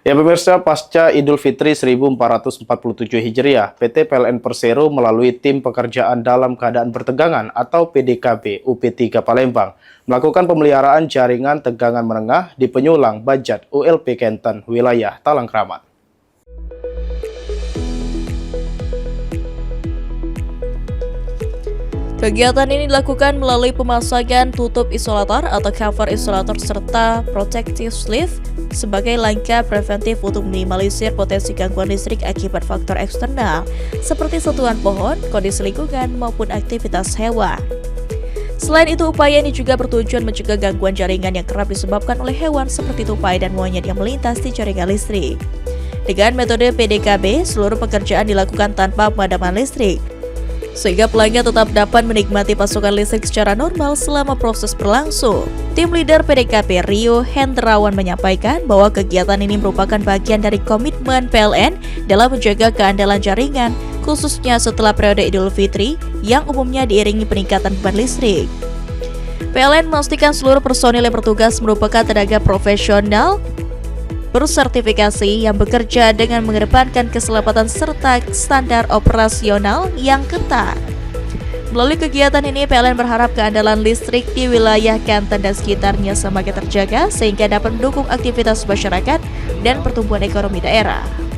Ya pemirsa, pasca Idul Fitri 1447 Hijriah, PT PLN Persero melalui Tim Pekerjaan Dalam Keadaan Bertegangan atau PDKB UP3 Palembang melakukan pemeliharaan jaringan tegangan menengah di Penyulang Bajat ULP Kenten, wilayah Talangkramat. Kegiatan ini dilakukan melalui pemasangan tutup isolator atau cover isolator serta protective sleeve sebagai langkah preventif untuk minimalisir potensi gangguan listrik akibat faktor eksternal seperti sentuhan pohon, kondisi lingkungan, maupun aktivitas hewan. Selain itu, upaya ini juga bertujuan mencegah gangguan jaringan yang kerap disebabkan oleh hewan seperti tupai dan monyet yang melintas di jaringan listrik. Dengan metode PDKB, seluruh pekerjaan dilakukan tanpa pemadaman listrik, sehingga pelanggan tetap dapat menikmati pasokan listrik secara normal selama proses berlangsung. Tim leader PDKB Rio Hendrawan menyampaikan bahwa kegiatan ini merupakan bagian dari komitmen PLN dalam menjaga keandalan jaringan, khususnya setelah periode Idul Fitri yang umumnya diiringi peningkatan beban listrik. PLN memastikan seluruh personil yang bertugas merupakan tenaga profesional bersertifikasi yang bekerja dengan mengedepankan keselamatan serta standar operasional yang ketat. Melalui kegiatan ini, PLN berharap keandalan listrik di wilayah Kenten dan sekitarnya semakin terjaga sehingga dapat mendukung aktivitas masyarakat dan pertumbuhan ekonomi daerah.